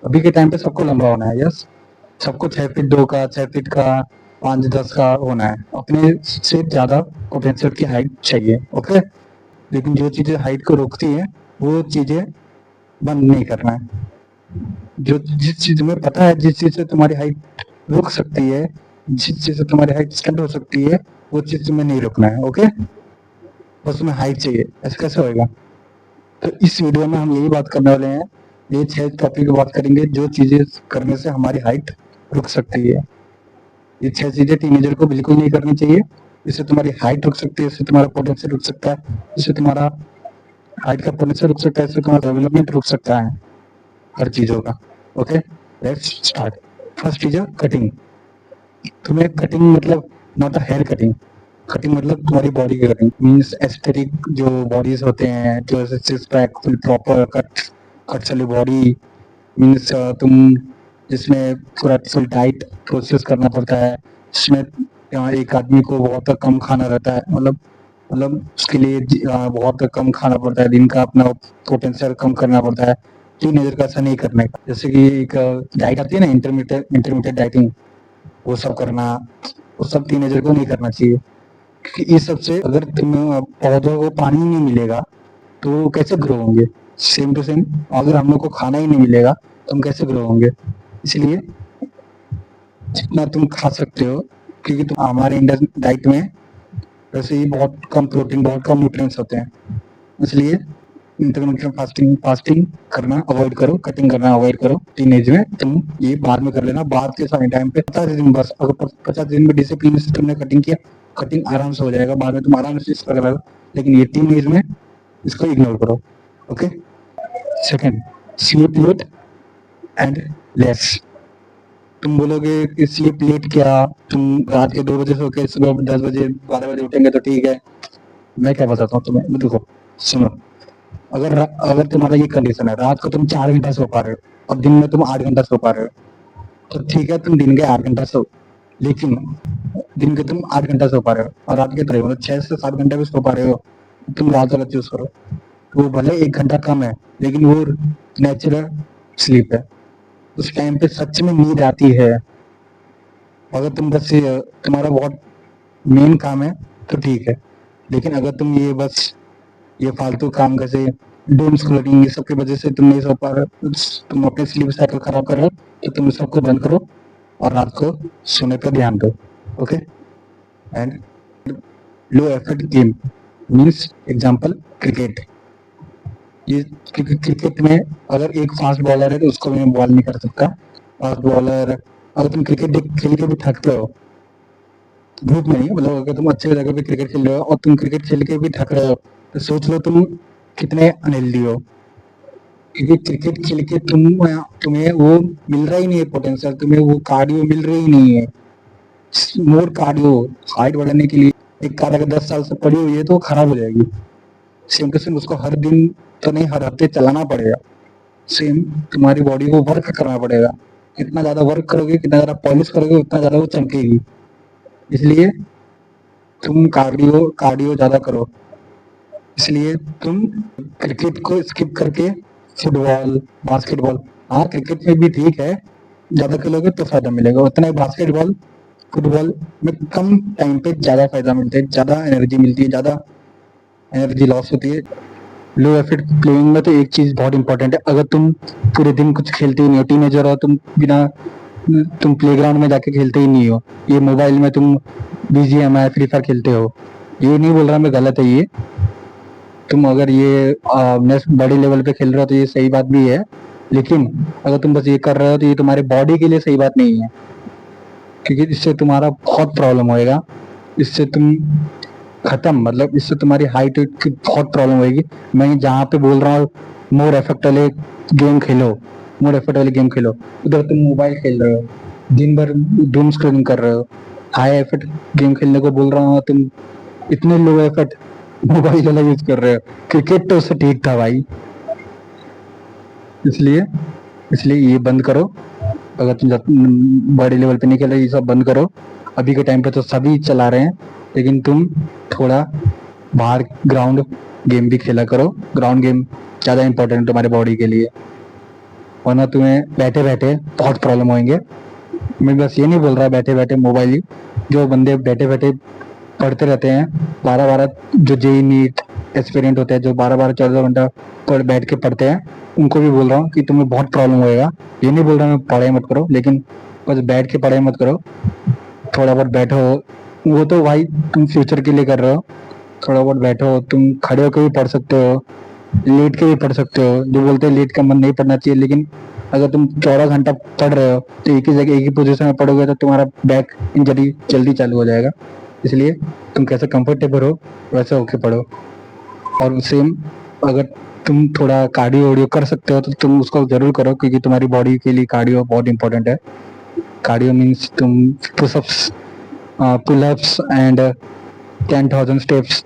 अभी के टाइम पे सबको लंबा होना है, यस। सबको 6 फीट 2 का, 6 फीट का, 5-10 का होना है। अपने से ज़्यादा पोटेंशियल की हाइट चाहिए, ओके। लेकिन जो चीज़ें हाइट को रोकती हैं वो चीज़ें बंद नहीं करना है। जो जिस चीज़ में पता है, जिस चीज़ से तुम्हारी हाइट रुक सकती है, जिस चीज़ से तुम्हारी हाइट स्टंट हो सकती है, वो चीज़ तुम्हें नहीं रोकना है, ओके। बस तुम्हें हाइट चाहिए, ऐसे कैसे होएगा? तो इस वीडियो में हम यही बात करने वाले हैं। ये 6 टॉपिक बात करेंगे जो चीज़ें करने से हमारी हाइट रुक सकती है। ये 6 चीज़ें टीनेजर को बिल्कुल नहीं करनी चाहिए। इससे तुम्हारी हाइट रुक सकती है, इससे तुम्हारा पोटेंशियल रुक सकता है, इससे तुम्हारा हाइट का पोटेंशियल रुक सकता है, इससे तुम्हारा डेवलपमेंट रुक सकता है, हर चीज़ों का, ओके। Let's start. फर्स्ट चीज़ है कटिंग। तुम्हें कटिंग मतलब not a hair cutting. Cutting मतलब तुम्हारी बॉडी की कटिंग, मीन्स एस्थेटिक जो बॉडीज होते हैं, जो ऐसे six pack full proper cut वाली बॉडी, मीन्स तुम जिसमें पूरा फुल डाइट प्रोसेस करना पड़ता है, जिसमें एक आदमी को बहुत कम खाना रहता है, मतलब उसके लिए बहुत कम खाना पड़ता है, दिन का अपना पोटेंशियल कम करना पड़ता है। टीनेजर का ऐसा नहीं करने का। जैसे कि एक डाइट आती है ना, इंटरमीडिएट डाइटिंग, वो सब करना, वो सब टीनेजर को नहीं करना चाहिए। क्योंकि इस सब से अगर तुम्हें पौधों को पानी नहीं मिलेगा तो वो कैसे ग्रो होंगे? सेम टू सेम, अगर हम लोग को खाना ही नहीं मिलेगा तो हम कैसे ग्रो होंगे? इसलिए जितना तुम खा सकते हो, क्योंकि तुम हमारे इंडियन डाइट में वैसे ही बहुत कम प्रोटीन, बहुत कम न्यूट्रिएंट्स होते हैं, इसलिए इंटरमिटेंट फास्टिंग करना अवॉइड करो, कटिंग करना अवॉइड करो। टीनेज में तुम ये बाद में कर लेना, बाद के समय टाइम पे 50 दिन, बस अगर 50 दिन में डिसिप्लिन से तुमने कटिंग किया, कटिंग आराम से हो जाएगा, बाद में तुम आराम से इसको करोगे। लेकिन ये टीनेज में इसको इग्नोर करो, okay. Second, sleep late and less. तुम बोलोगे कि स्लीप लेट क्या, तुम रात के 2 बजे सो के सुबह 10 बजे 12 बजे उठेंगे तो ठीक है। मैं क्या बताता हूँ तुम्हें, देखो सुनो। अगर तुम्हारा ये कंडीशन है, रात को तुम 4 घंटा सो पा रहे हो और दिन में तुम 8 घंटा सो पा रहे हो, तो ठीक है, तुम दिन के 8 घंटा सो। लेकिन दिन के तुम 8 घंटा सो पा रहे हो और रात के 3, मतलब 6 से 7 घंटे भी सो पा रहे हो, तुम रात वाला चूज करो। वो भले 1 घंटा कम है, लेकिन वो नेचुरल स्लीप है। उस टाइम पे सच में नींद आती है। अगर तुम बस तुम्हारा बहुत मेन काम है तो ठीक है, लेकिन अगर तुम ये बस ये फालतू काम कैसे डूम स्क्रॉलिंग, ये सब की वजह से तुम नहीं सो पा रहे हो, तुम अपने स्लीप साइकिल खराब कर रहे हो, तो तुम सबको बंद करो और रात को सोने पर ध्यान दो, okay. And low effort game, means example cricket. ये क्रिकेट में अगर एक फास्ट बॉलर है तो उसको मैं बॉल नहीं कर सकता। फास्ट बॉलर, अगर तुम क्रिकेट खेल के भी थकते हो, धूप में नहीं, मतलब अगर तुम अच्छे जगह पे क्रिकेट खेल रहे हो और तुम क्रिकेट खेल के भी थक रहे हो, तो सोच लो तुम कितने अनहेल्दी हो। क्योंकि क्रिकेट खेल के तुम्हें वो मिल रहा ही नहीं है पोटेंशियल, तुम्हें वो कार्डियो मिल रही ही नहीं है। मोर कार्डियो, हाइट बढ़ाने के लिए एक कार अगर 10 साल से पड़ी हुई है तो वो खराब हो जाएगी। सेम टू सेम उसको हर दिन तो नहीं, हर हफ्ते चलाना पड़ेगा। सेम तुम्हारी बॉडी को वर्क करना पड़ेगा। कितना ज्यादा वर्क करोगे, कितना ज्यादा पॉलिश करोगे, उतना ज्यादा वो चमकेगी। इसलिए तुम कार्डियो कार्डियो ज्यादा करो। इसलिए तुम क्रिकेट को स्किप करके फुटबॉल, बास्केटबॉल, हाँ क्रिकेट में भी ठीक है, ज्यादा खेलोगे तो फायदा मिलेगा, उतना ही बास्केटबॉल फुटबॉल में कम टाइम पे ज्यादा फायदा मिलता है, ज्यादा एनर्जी मिलती है, ज्यादा एनर्जी लॉस होती है। लो एफर्ट प्लेइंग में तो एक चीज बहुत इंपॉर्टेंट है, अगर तुम पूरे दिन कुछ खेलते ही नहीं हो, टीनेजर हो तुम, बिना तुम प्लेग्राउंड में जाके खेलते ही नहीं हो, ये मोबाइल में तुम बीजीएमआई फ्री फायर खेलते हो, ये नहीं बोल रहा मैं गलत है ये, तुम अगर ये नेक्स्ट बड़े लेवल पे खेल रहे हो तो ये सही बात भी है, लेकिन अगर तुम बस ये कर रहे हो तो ये तुम्हारे बॉडी के लिए सही बात नहीं है, क्योंकि इससे तुम्हारा बहुत प्रॉब्लम होएगा। इससे तुम खत्म, मतलब इससे तुम्हारी हाइट की बहुत प्रॉब्लम होगी। मैं जहाँ पे बोल रहा हूँ मोर एफेक्ट वाले गेम खेलो, मोर एफर्ट वाले गेम खेलो, उधर तुम मोबाइल खेल रहे हो, दिन भर डूम स्क्रॉलिंग कर रहे हो। हाई एफर्ट गेम खेलने को बोल रहा हूँ, तुम इतने लो एफर्ट मोबाइल वाला यूज कर रहे हो। क्रिकेट तो उससे ठीक था भाई। इसलिए इसलिए ये बंद करो। अगर तुम बड़े लेवल पे नहीं खेल रहे, ये सब बंद करो। अभी के टाइम पे तो सभी चला रहे हैं, लेकिन तुम थोड़ा बाहर ग्राउंड गेम भी खेला करो। ग्राउंड गेम ज़्यादा इंपॉर्टेंट है तुम्हारे बॉडी के लिए। वरना तुम्हें बैठे बैठे बहुत प्रॉब्लम होंगे। मैं बस ये नहीं बोल रहा बैठे बैठे मोबाइल ही, जो बंदे बैठे बैठे पढ़ते रहते हैं 12-12, जो जेई नीट एस्पिरेंट होते हैं, जो 12-12 14 घंटा पर बैठ के पढ़ते हैं, उनको भी बोल रहा हूँ कि तुम्हें बहुत प्रॉब्लम होएगा। ये नहीं बोल रहा मैं पढ़ाई मत करो, लेकिन बस बैठ के पढ़ाई मत करो, थोड़ा बहुत बैठो। वो तो भाई तुम फ्यूचर के लिए कर रहे हो, थोड़ा बहुत बैठो। तुम खड़े होकर भी पढ़ सकते हो, लेट के भी पढ़ सकते हो। जो बोलते हैं लेट का मन नहीं पढ़ना चाहिए, लेकिन अगर तुम 14 घंटा पढ़ रहे हो तो एक ही जगह एक ही पोजीशन में पढ़ोगे तो तुम्हारा बैक इंजरी जल्दी चालू हो जाएगा। इसलिए तुम कैसे कंफर्टेबल हो वैसे होके पढ़ो। और सेम, अगर तुम थोड़ा कार्डियो वार्डियो कर सकते हो तो तुम उसको जरूर करो, क्योंकि तुम्हारी बॉडी के लिए कार्डियो बहुत इंपॉर्टेंट है। कार्डियो मीन्स तुम pushups, pullups and 10,000 steps,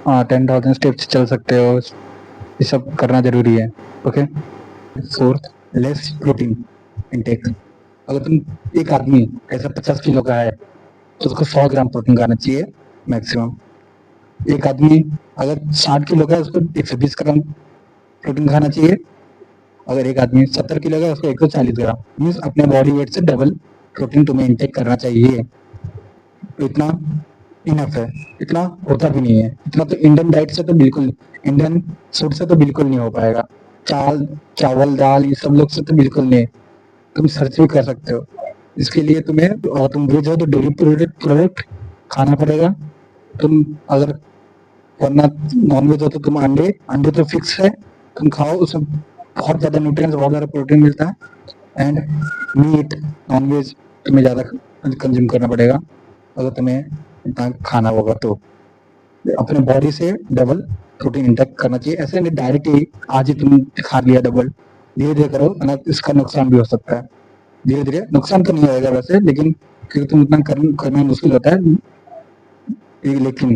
10,000 steps चल सकते हो। ये सब करना जरूरी है। Okay. Fourth, less protein intake. अगर तुम, एक आदमी ऐसा 50 किलो का है तो उसको 100 ग्राम प्रोटीन खाना चाहिए मैक्सिमम। एक आदमी अगर 60 किलो का है उसको 120 ग्राम प्रोटीन खाना चाहिए। अगर एक आदमी 70 किलो का है उसको 140 ग्राम, मीन्स अपने बॉडी वेट से डबल प्रोटीन तुम्हें इंटेक करना चाहिए। तो इतना इनफ है, इतना होता भी नहीं है। इतना तो इंडियन डाइट से तो बिल्कुल, इंडियन फूड से तो बिल्कुल नहीं हो पाएगा। चावल दाल ये सब लोग से तो बिल्कुल नहीं। तुम सर्च भी कर सकते हो इसके लिए तुम्हें। और तुम वेज हो तो डेयरी प्रोडक्ट खाना पड़ेगा। तुम अगर, वरना नॉन वेज हो तो तुम अंडे अंडे तो फिक्स है, तुम खाओ, उसमें बहुत ज़्यादा न्यूट्रिएंट्स, बहुत ज़्यादा प्रोटीन मिलता है। एंड मीट, नॉन वेज तुम्हें ज़्यादा कंज्यूम करना पड़ेगा अगर तुम्हें इतना खाना होगा तो। अपने बॉडी से डबल प्रोटीन इंटेक करना चाहिए। ऐसे नहीं डायरेक्ट ही आज ही तुम खा लिया डबल, धीरे धीरे करो, वरना इसका नुकसान भी हो सकता है। धीरे धीरे नुकसान तो नहीं होगा वैसे, लेकिन क्योंकि तुम इतना करना मुश्किल होता है, लेकिन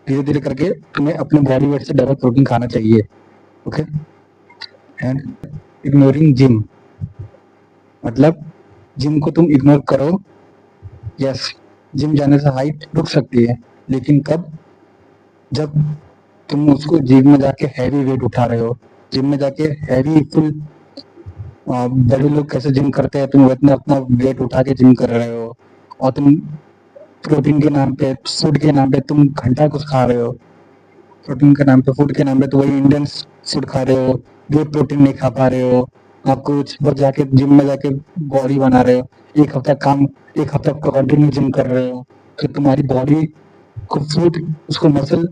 धीरे धीरे करके तुम्हें अपने बॉडी वेट से डबल प्रोटीन खाना चाहिए। ओके। एंड इग्नोरिंग जिम, मतलब जिम को तुम इग्नोर करो। यस, जिम जाने से हाइट रुक सकती है, लेकिन कब? जब तुम उसको जिम में जाके हैवी वेट उठा रहे हो। जिम में जाके हैवी फुल, बड़े लोग कैसे जिम करते हैं, तुम इतना अपना वेट उठा के जिम कर रहे हो, और तुम प्रोटीन के नाम पे, फूड के नाम पे तुम घंटा कुछ खा रहे हो। प्रोटीन के नाम पे, फूड के नाम पे तो वही इंडियन फूड खा रहे हो, वे प्रोटीन नहीं खा पा रहे हो। आप कुछ बस जाके जिम में जाके बॉडी बना रहे हो। एक हफ्ता कंटिन्यू जिम कर रहे हो, तो तुम्हारी बॉडी को फूड, उसको मसल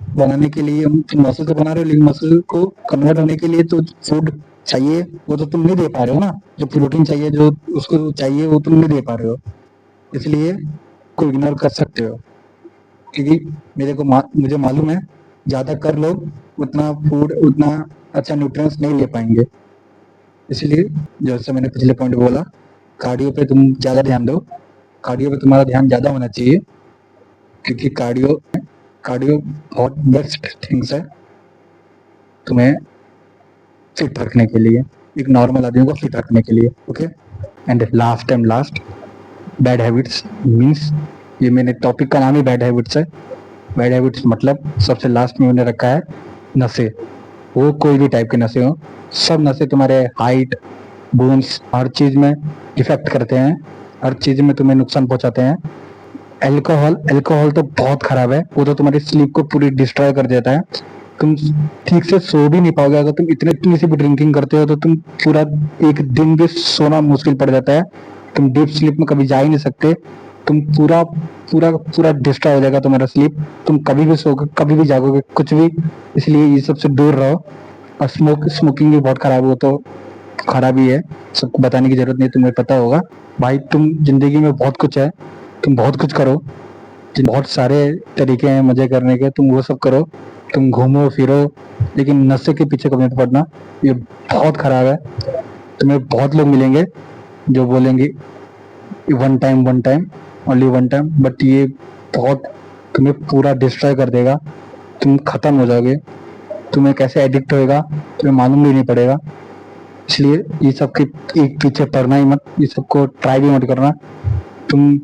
बनाने के लिए, तुम मसल तो बना रहे हो, लेकिन मसल को कन्वर्ट होने के लिए तो फूड चाहिए, वो तो तुम नहीं दे पा रहे हो ना। जो प्रोटीन चाहिए, जो उसको चाहिए, वो तुम नहीं दे पा रहे हो। इसलिए को इग्नोर कर सकते हो, क्योंकि मुझे मालूम है ज़्यादा कर लोग उतना फूड, उतना अच्छा न्यूट्रिएंट्स नहीं ले पाएंगे। इसलिए जैसे मैंने पिछले पॉइंट बोला, कार्डियो पे तुम ज़्यादा ध्यान दो। कार्डियो पे तुम्हारा ध्यान ज़्यादा होना चाहिए, क्योंकि कार्डियो कार्डियो बहुत बेस्ट थिंग्स है तुम्हें फिट रखने के लिए, एक नॉर्मल आदमी को फिट रखने के लिए। Okay. And last, bad habits means, ये मैंने टॉपिक का नाम ही बैड हैबिट्स है। बैड हैबिट्स मतलब सबसे लास्ट में उन्हें रखा है नशे। वो कोई भी टाइप के नशे हो, सब नशे तुम्हारे हाइट, बोन्स, हर चीज़ में इफेक्ट करते हैं, हर चीज़ में तुम्हें नुकसान पहुंचाते हैं। एल्कोहल तो बहुत खराब है, वो तो तुम्हारी स्लीप को पूरी डिस्ट्रॉय कर देता है। तुम ठीक से सो भी नहीं पाओगे। अगर तुम इतनी सी भी ड्रिंकिंग करते हो तो तुम पूरा एक दिन भी सोना मुश्किल पड़ जाता है। तुम डीप स्लीप में कभी जा ही नहीं सकते। तुम पूरा पूरा पूरा डिस्ट्रॉय हो जाएगा तुम्हारा स्लीप। तुम कभी भी सोओगे, कभी भी जागोगे, कुछ भी। इसलिए ये सबसे दूर रहो। और स्मोकिंग भी बहुत खराब है, वो तो खराब ही है, सबको बताने की जरूरत नहीं, तुम्हें पता होगा। भाई तुम, जिंदगी में बहुत कुछ है, तुम बहुत कुछ करो, बहुत सारे तरीके हैं मजे करने के, तुम वो सब करो, तुम घूमो फिरो, लेकिन नशे के पीछे कभी मत पड़ना। ये बहुत खराब है। तुम्हें बहुत लोग मिलेंगे जो बोलेंगे one time only one time, but ये बहुत तुम्हें पूरा डिस्ट्रॉय कर देगा। तुम खत्म हो जाओगे। तुम्हें कैसे एडिक्ट होएगा तुम्हें मालूम भी नहीं पड़ेगा। इसलिए ये सब के पीछे पड़ना ही मत, ये सबको ट्राई भी मत करना। तुम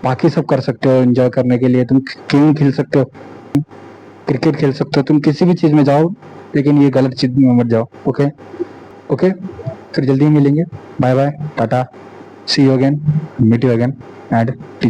बाकी सब कर सकते हो एंजॉय करने के लिए। तुम गेम खेल सकते हो, क्रिकेट खेल सकते हो, तुम किसी भी चीज में जाओ, लेकिन ये गलत चीज में मत जाओ। ओके। ओके। फिर जल्दी मिलेंगे। Bye bye, tata, see you again, meet you again and teach